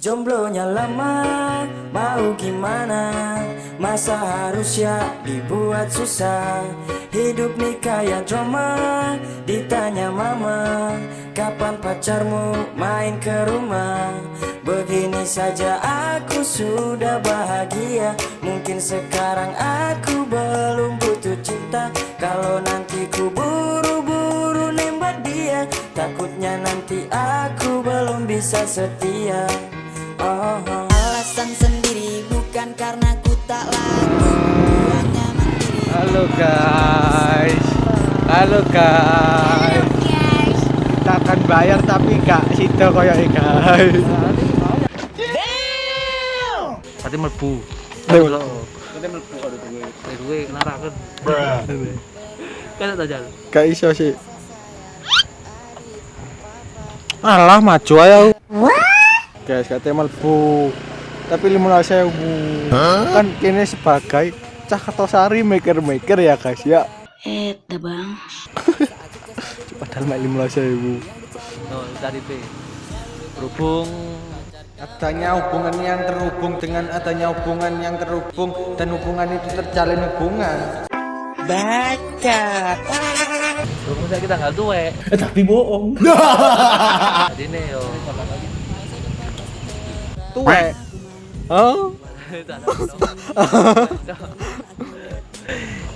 Jomblonya lama, mau gimana? Masa harus ya dibuat susah. Hidup nih kayak drama, ditanya mama, kapan pacarmu main ke rumah? Begini saja aku sudah bahagia. Mungkin sekarang aku belum butuh cinta. Kalau nanti ku buru-buru nembak dia, takutnya nanti aku belum bisa setia. Alasan sendiri bukan karena ku tak laku, hanya mandiri. Halo guys. Kita akan bayar tapi gak sido koyo guys. Berarti mlebu. Berarti mlebu karo Duwe naraken. Kan tak jalan. gak iso sih. Alah maju ayo. Guys, katanya mlebu. Tapi 15.000. Kan kini sebagai cah Kertosari maker ya guys ya. Bang. Padahal mek 15.000. Oh, tadi P. Berhubung Adanya hubungan yang terhubung dengan adanya hubungan yang terhubung dan hubungan itu terjalin hubungan. Baca. berhubung saya kita nggak tuwe. Tapi bohong. Jadi nih yo. Tuwe. Oh?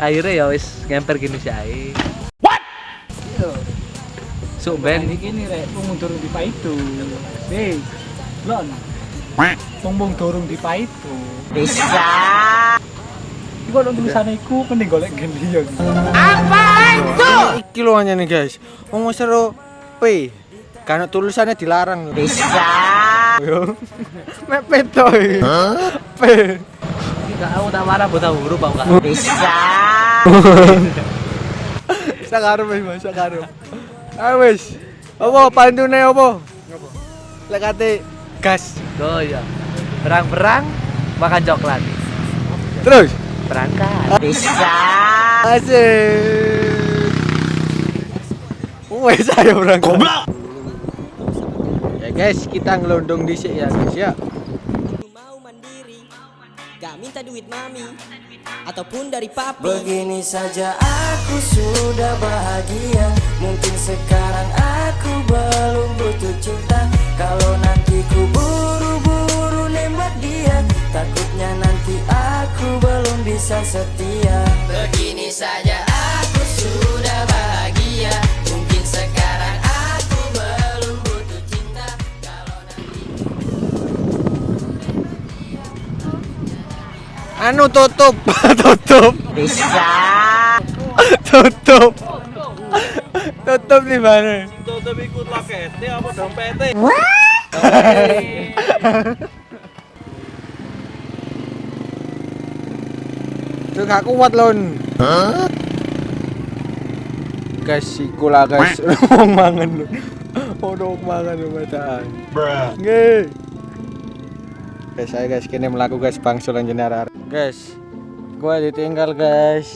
Akhirnya ya wis ngemper gini sih ae. Sok ben Ini rek, mundur di paitu. Hei, lon. Tunggung dorong di paitu. Bisa. Iku ono tulisane iku mending golek gendhi yo. Iki lho hanya nih guys. Wong seru P. Karena tulisannya dilarang. Bisa. Yo. Mek petoy. P. enggak aku tak marah buta huruf aku enggak. Bisa. Sakarep wis, sakarep. Ah wis. Apa pantune apa? Lek kate gas. Oh iya. Berang-berang makan coklat. Terus Berangkat. Bisa. asik. Wes ayo berangkat. Goblok. Ya guys, kita ngelondong dhisik ya guys ya. Mau mandiri, gak minta duit mami ataupun dari papi. Begini saja aku sudah bahagia. Mungkin sekarang aku belum butuh cinta. Kalau nanti ku buru-buru nembak dia, takutnya nanti aku belum bisa setia. Begini saja aku sudah bahagia. Mungkin sekarang aku belum butuh cinta. Kalau nanti Anu tutup. Tutup. bisa. Tutup. Tutup di mana? Tutup ikut lakete apa dompete? Tuh gak kuat lon. Guys, iku lah guys. Wong mangan lho. Ono mangan medaan. Nggih. Guys, ayo guys, kene mlaku guys bangsul nang arek. Guys, gua ditinggal guys.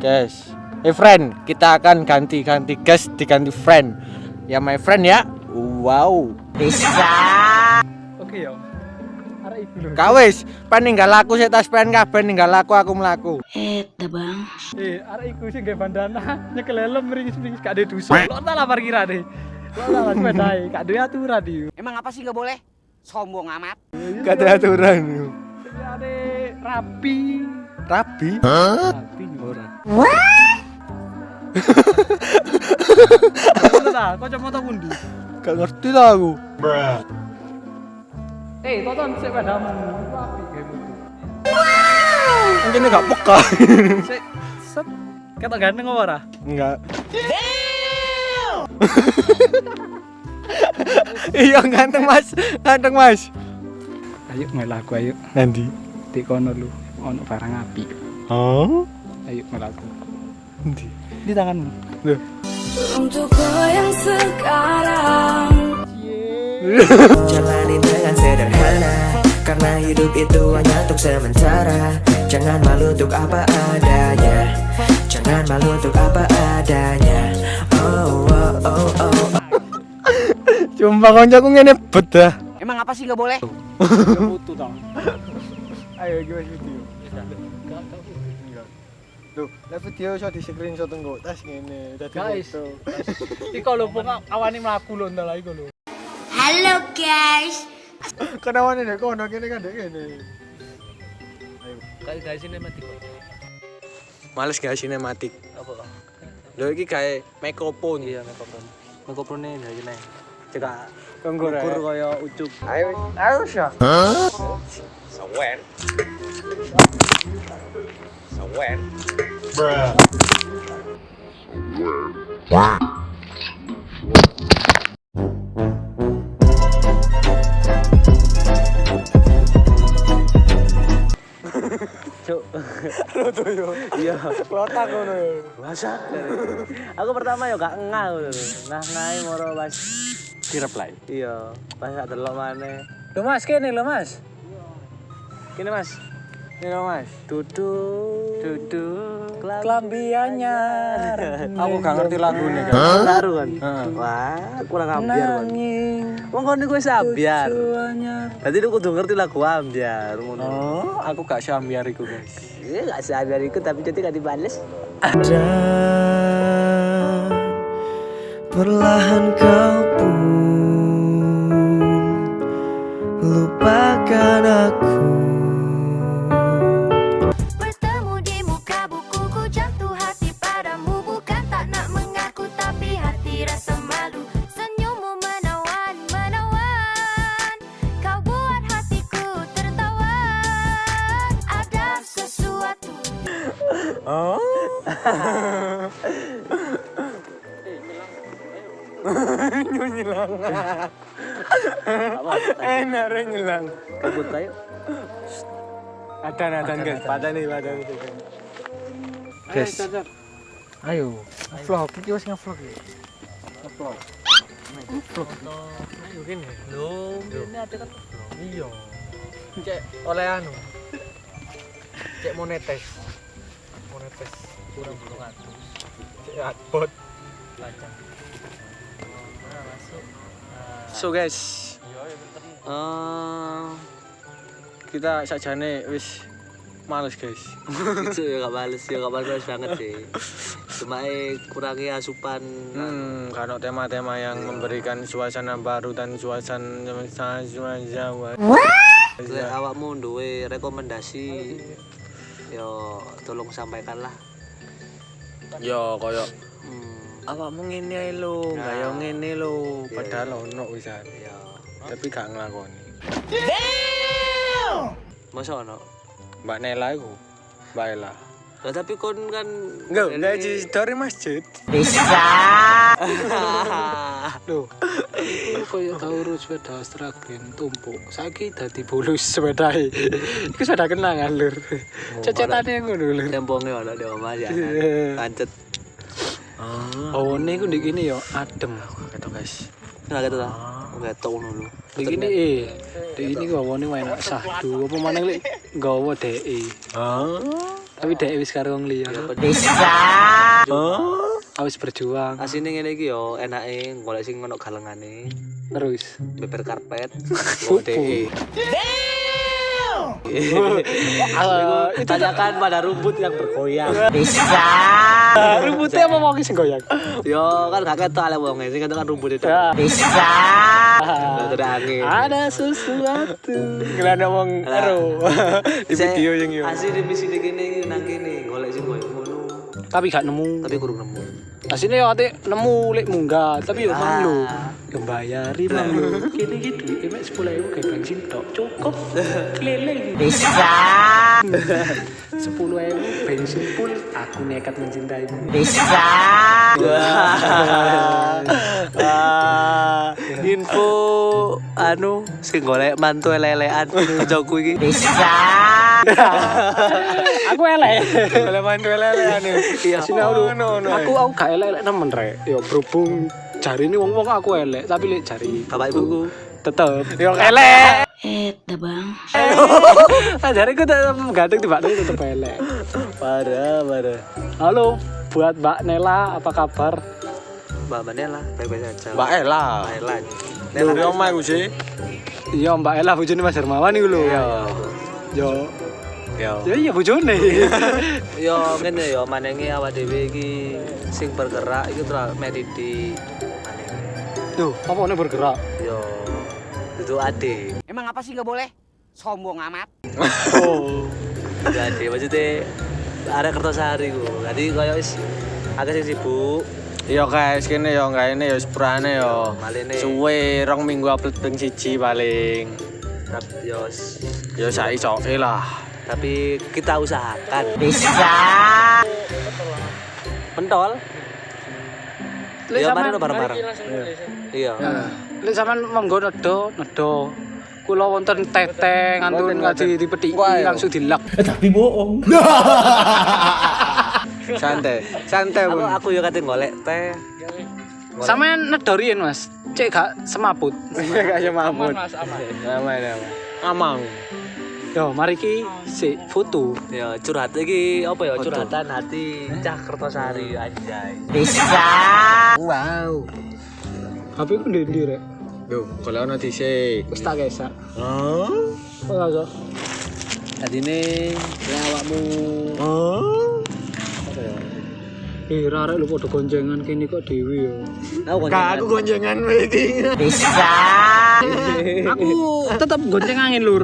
Guys, friend, kita akan ganti guys, diganti friend. Ya my friend ya. Wow. Bisa. Oke yo. Arek iku lho. Kawis, peninggal aku sik tas pen kabeh ninggal aku mlaku. Bang. Arek iku sing gawe bandana nyekel helm ringis-ringis gak ada dosa. Lo tak lah parkirane. Lo tak lah sepedae, gak ada aturan iki. Emang apa sih nggak boleh? Sombong amat. Gak ada aturan. Ada rapi. Rabi? Rapi ora. Ngono ta, kacamata kundi. Gak ngerti lah aku. Tonton sepedamu. Rapi kayak gitu. Mungkin gak peka. Sik set. Ketok ganteng apa ora? Enggak. Iya ganteng mas. Ayo melaku ayo. Nanti. Di kono lu ono barang api. Oh? Ayo melaku. Nanti. Di tanganmu. Loh. Untukku yang sekarang Jalanin dengan sederhana, karena hidup itu hanya untuk sementara. Jangan malu untuk apa adanya. Jangan malu untuk apa adanya. Oh, oh, oh, oh. Sumpah koncoku ngene bet dah. Emang apa sih nggak boleh? Foto tau. Ayo iki wis video. Loh, lek video iso di screenshot engko tas ngene. Dadi Guys. foto. Iki kalau pun awani mlaku lho ndal iku lho. Halo guys. Kenawane nek kono kene kan dek kene. Kayak guys sinematik. Males gak sinematik. Apa? Lho iki gawe mikrofon. Iya, mikrofon. Mikrofone dari sini. Cekak Tunggu ukur kaya ucuk. Ayo, ayo sya. Sawen. Cuk. Roto yo. Iya. Klotak ngono yo. Masak. Aku pertama ya gak ngah ngono lho. Ngah-ngahe moro pas Di-reply. iya, pas gak delok maneh. Lho Mas, kene lho Mas. Kene Mas. Ini lho Mas. Duduk Klambi anyar. Aku gak ngerti lagune kan. Taruh kan. Heeh. Wah, kurang ambiar kan. Wong kon iku wis ambiar. Dadi lu kudu ngerti lagu ambiar ngono. Oh, aku gak sambiar iku, guys. Iya gak seambiar iku tapi jadi gak dibales. Dan perlahan kau pun lupakan aku. Bertemu di muka bukuku, jatuh hati padamu. Bukan tak nak mengaku, tapi hati rasa malu. Senyummu menawan, menawan. Kau buat hatiku tertawan. Ada sesuatu. Oh. Nyilang. Enak re nyilang. Kebut kayu. Adan guys, padane. Guys, Ayo, vlog iki wis nge-vlog iki. Ayo kene. Lho, ini ada kan. Iya. Cek oleh anu. Cek monetes. Kurang 200. Cek adbot. Lacang. Nah, masuk. so guys, kita sajane wis males guys. Itu ya gak bales banget sih. Cuma kurangi asupan. Karena tema-tema yang memberikan suasana baru dan suasana Jawa. Lek awakmu duwe rekomendasi yo tolong sampaikanlah. Yo koyo awakmu ngene ae lho, Nah. kaya ngene lho, Iya, padahal ono wisan. Ya. Tapi gak nglakoni. Masa ono? Mbak Nela iku, Mbak Ela. Lah tapi kon kan Enggak di story masjid. Loh, aku koyo tau urus sepeda Astragen tumpuk. Saiki dadi bulus sepedae. Iku sepeda kenangan lur. Cecetane ngono lur. temponge ono di omah ya. Pancet. Awane iku ndek kene yo adem ketok guys. Enggak gitu ta. Enggak tau ngono lho. Ndek kene ndek ini kok awane enak sahdu apa maneng lek nggawa DE. Tapi DE wis karo wong liya. Awis berjuang Asine ngene iki yo enake golek sing ono galengane. terus. Beber karpet. Go DE. Tanyakan pada rumput yang bergoyang. Rumputnya apa mau sing goyang? Yo kan gak ketok ale wong sing ketok kan rumput itu. Gak ada angin. Ada sesuatu. Gelana wong ero di video yang yo. Asli di misi kene nang kene golek sing koyo ngono. Tapi gak nemu. Tapi kurang nemu. Asine yo ate nemu lek munggah, tapi yo mang lho. Ah. Membayari mang lho. Kene iki duit emek 10.000 kayak bensin tok. Cukup. Keliling. 10.000 bensin full, aku nekat mencintaimu. Info anu sing golek mantu elek-elekan kancaku iki. Aku elek. Elek main elek-elekan yo. Iya. Aku gak elek nemen rek. Yo berhubung jari ini wong-wong aku elek, tapi lek jari Bapak ibuku tetep yo elek. Bang. Jari ku tetep ganteng tiba tetep elek. Parah. Halo buat Mbak Nela, apa kabar? Mbak Nela baik-baik saja. Mbak Ela. Mbak Ela. Nela di omah iku sih. Iya Mbak Ella bojone Mas Hermawan iku lho. Iya. Yo. Yo. Ya iya bojone. Yo ngene yo manenge awak dhewe iki sing bergerak iku terus mediti. Tuh, apa nek bergerak? Yo. Itu ade. Emang apa sih nggak boleh? Sombong amat. Oh. Itu ade maksudnya arek Kertosari ku. Dadi koyo wis agak sing sibuk. Yo guys, kene yo enggak ini yo sepurane yo. Maline. Suwe 2 minggu upload ping 1 paling. Tapi yo Yo saisoke lah. tapi kita usahakan. Bisa. Pentol. Lek Iya, sampean mari bareng-bareng. Iya. Lek sampean monggo nedo. Kula wonten teteh ngantun ngaji dipethiki langsung dilak. Santai Bun. Aku yo katen golek teh. Sampean nedo riyen Mas. Cek gak semaput. Gak semaput. Mas, aman. Aman. Amang. Yo, mari ki sik foto. Ya curhat iki apa ya curhatan hati Cah Kertosari anjay. Wow. HP ku ndi rek? Duh, kalau ono dhisik. Wis tak gesak. Oh. Ora iso. Adine lek awakmu Rarek lu padha gonjengan kene kok dhewe yo. Aku gonjengan iki. Aku tetap gonceng angin lur.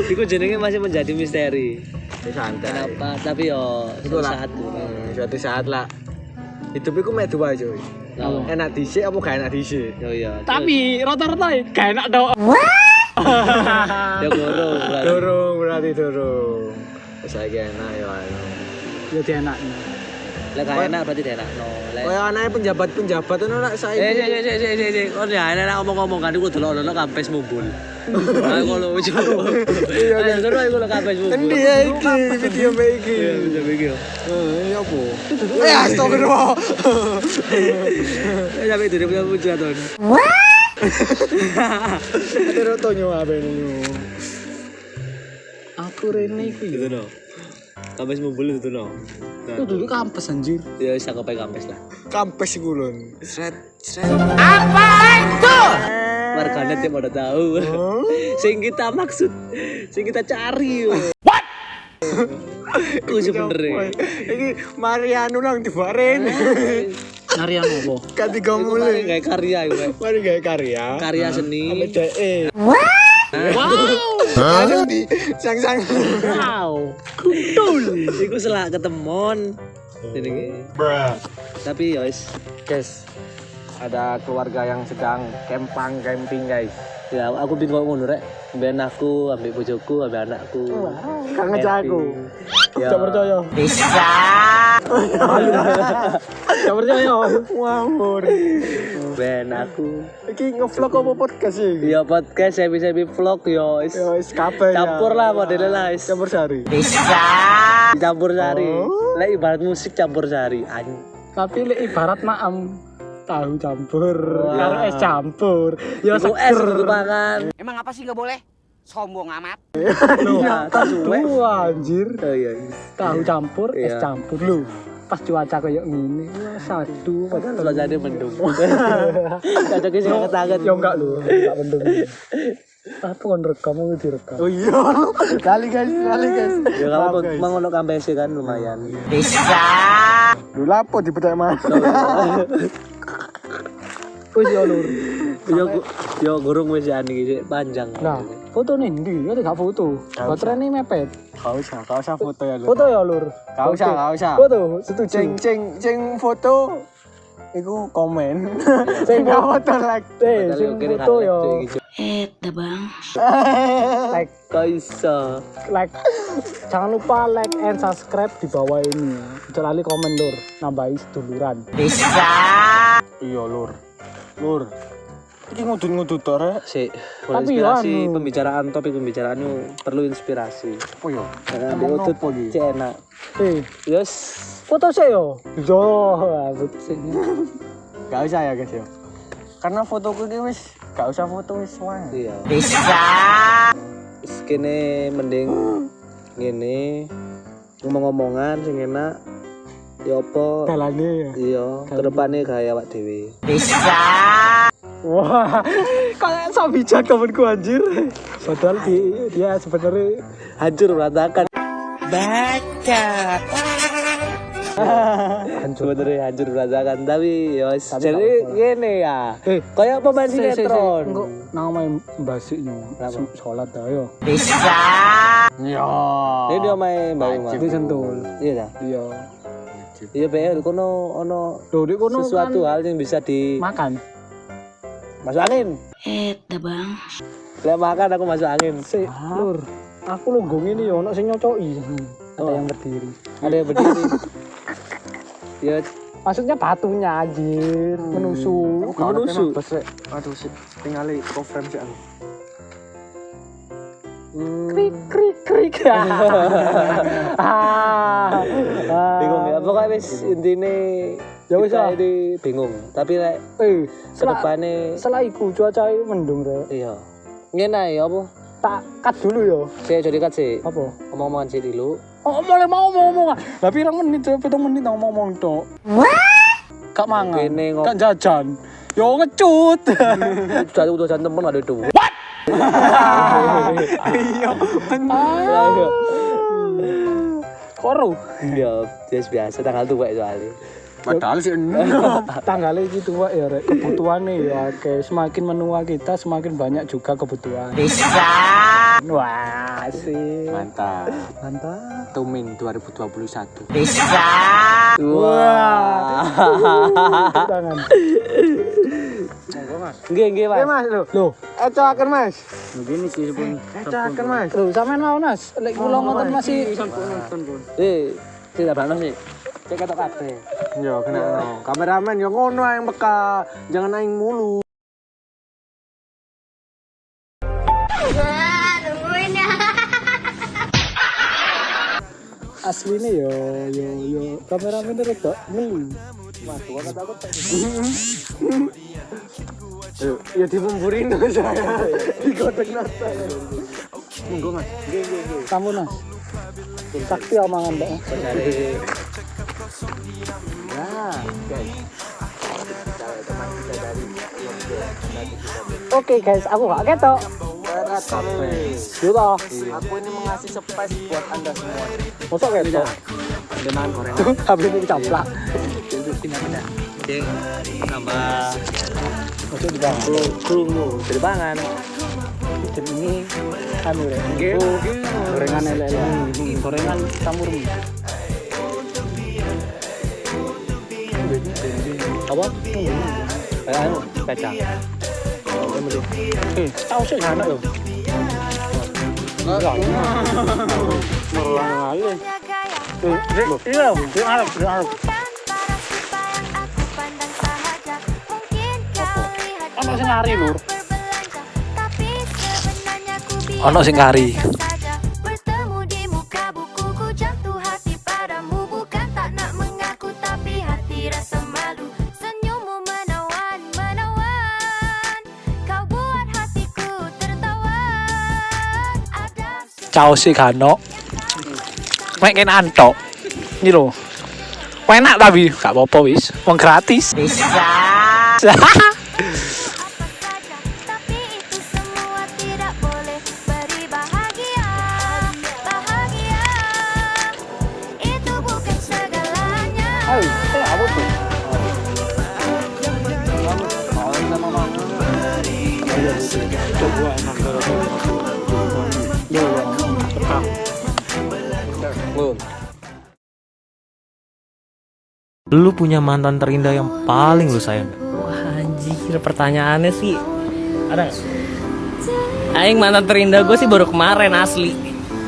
Iku jenenge masih menjadi misteri. Santai. Kenapa? Tapi yo Suatu saat lah. Hidup iku mek dua cuy. Enak dhisik apa gak enak dhisik? Yo iya. Tapi rata-rata gak enak tok. Ya gorong. Dorong berarti dorong. Saiki enak ya. Ya dienakno. Lek gak enak berarti enak no. Kaya anake penjabat-penjabat ngono lak saiki. Kon ya enak ngomong-ngomong kan iku delok-delok kampes mumbul. Ayo ngono coba. Iya kan terus iku kampes mumbul. Endi ya iki video mbek iki. Iya bisa iki. Ya apa? Astagfirullah. Ya sampe itu punya puja ton. Ada rotonyo apa ini? Aku rene iki Gitu no. Kampes mumbul itu no. Aku dulu kampus anjir. Ya wis aku kampes lah. Kampes iku lho. Sret. Warganet yang pada tahu. Sing kita maksud, sing kita cari. Ku sebenernya. Iki Mariano nang dibaren. Nyarian apa? Ketiga mulai. Kayak karya itu. Mari gawe karya. Karya seni. Ame dhek. Wow. Anu di sang-sang. Wow. Kutul. Iku selak ketemon. Jenenge. Tapi ya wis, Guys, ada keluarga yang sedang camping guys. ya aku bingung ngono rek. Mben aku ambek bojoku, ambek anakku. Gak ngejak aku. Ya. Gak percaya. Gak percaya. Ngawur. Ben aku. Iki ngevlog apa podcast iki? Ya podcast episode vlog yo wis. Ya wis kabeh. Campur lah modelnya lah wis. Campur sari. Campur sari. Oh. Lek ibarat musik campur sari. Tapi lek ibarat maem tahu campur Wah. karo es campur. Ya Iku es seger. itu makan. Emang apa sih nggak boleh? Sombong amat. Iya, tas suwe. Wah, anjir. Oh iya. Tahu campur, es Iya. campur lu. Pas cuaca kayak gini, wah satu. Kalau jadi mendung. Cocoknya sih ketangan. Ya enggak lu, enggak mendung. Apa kon rekam mau direkam? Oh iya. Kali guys. Ya Maaf, kalau guys. mau ngono kampes kan lumayan. Lu lapo di bedek mas. Wis ya lur. Yo gurung wis jan iki panjang. Nah, foto nih ndi? Ya gak foto. Baterainya mepet. Gak usah foto ya lu. Foto ya lur. Gak usah. Foto, setuju. Ceng foto. Iku komen. Ceng gak foto like. Sing foto ya. Like, Kaisa. like. Jangan lupa like and subscribe di bawah ini. Jangan lupa komen lur, nambahi seduluran. Iya lur. Iki ngudut tok rek. Sik, Tapi inspirasi anu. pembicaraan topik pembicaraan itu perlu inspirasi. Apa ya? Karena Ngomong diutut apa iki? cek enak. Yes. Foto sih yo. Yo, sih. Gak usah ya guys ya. Karena fotoku ini wis gak usah foto wis wae. Iya. Wis kene mending ngene ngomong-ngomongan sing enak. Ya apa? Dalane ya. Iya, kedepane gaya awak dhewe. Wah, kayak sabijak temenku anjir. Padahal dia sebenarnya Hancur berantakan. Sebenarnya hancur berantakan tapi ya jadi gini ya. Kayak pemain sinetron. Engko nang main basiknya. Salat ayo. Ini dia main baru Itu sentul. Iya dah. Iya. Iya be kono ono Loh, di kono sesuatu kan hal yang bisa di makan. masuk angin. Bang. Lek makan aku masuk angin. Sik, Lur. Aku longgong ini ya ono sing nyocoki. Ada yang berdiri. Ada yang berdiri. Ya Maksudnya batunya anjir, menusuk. menusuk. Aduh sih, tinggal pro frame sih aku. Krik krik krik. Bingung ya. Pokoknya wis intine Ya wis kita ah. ini bingung. Tapi lek kedepane setelah iku cuaca mendung rek. iya. Ngene ya apa? Tak cut dulu yo. Saya jadi kat sih. Apa? Omong-omongan sih dulu. Oh, mulai mau ngomong. Lah pirang menit, 7 menit ngomong tok. Kak mangan. Kene Kak jajan. Yo ngecut. Sudah utusan temen ada itu. Iya. Koro. Ya, biasa tanggal tua soalnya. Padahal sih Tanggalnya gitu Pak ya rek. Kebutuhannya ya kayak semakin menua kita semakin banyak juga kebutuhan. Wah, sih. mantap. Mantap. Tumin 2021. Wah. Tangan. Nggih, Mas. Loh, Ecoaken Mas. begini sih pun. Ecoaken Mas. Loh, sampean mau Nas? Lek kula ngoten masih Tidak banos sih. Cek ketok kabeh. Yo kena no. Kameramen yo ngono aing beka. Jangan aing mulu. aslinya yo kameramen rada melu. Ya dipumpurin saya. Digodek nasta. Monggo Mas. Kamu Nas. Sakti omongan Mbak. Dari Oke guys, aku gak ketok. Yuta. Aku ini mengasih surprise buat Anda semua. Mosok ketok. Dengan gorengan. Tuh, habis ini caplak. Ceng tambah Mosok dibantu. krungu terbangan. Dan ini anu rek. Gorengan lele. Gorengan campur mie. Apa? Anu, kacang. Tahu sih anak loh. Enggak. Merulang aja. Ini loh, di Arab. Ono sing ngari lur. Ono sing ngari. Bertemu di muka bukuku, jatuh hati padamu, bukan tak nak mengaku tapi hati rasa malu. Senyummu menawan, kau buat hatiku tertawa. Ada Cao sih kano. Mek kene antok. Ini lho. Enak tapi gak apa-apa wis. Wong gratis. apa saja, tapi itu semua tidak boleh beri bahagia. Bahagia itu bukan segalanya. Apa tuh? Lu punya mantan terindah yang paling lu sayang? Wah anjir, pertanyaannya sih ada gak? Aing mantan terindah gue sih baru kemarin asli.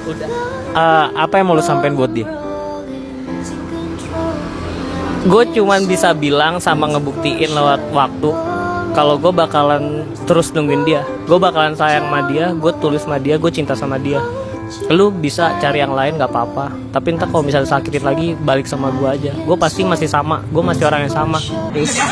Udah. Apa yang mau lu sampein buat dia? Gue cuman bisa bilang sama ngebuktiin lewat waktu kalau gue bakalan terus nungguin dia. Gue bakalan sayang sama dia, gue tulus sama dia, gue cinta sama dia. Lu bisa cari yang lain gak apa-apa, tapi ntar kalau misalnya sakitin lagi balik sama gue aja. Gue pasti masih sama, gue masih orang yang sama. Bisa.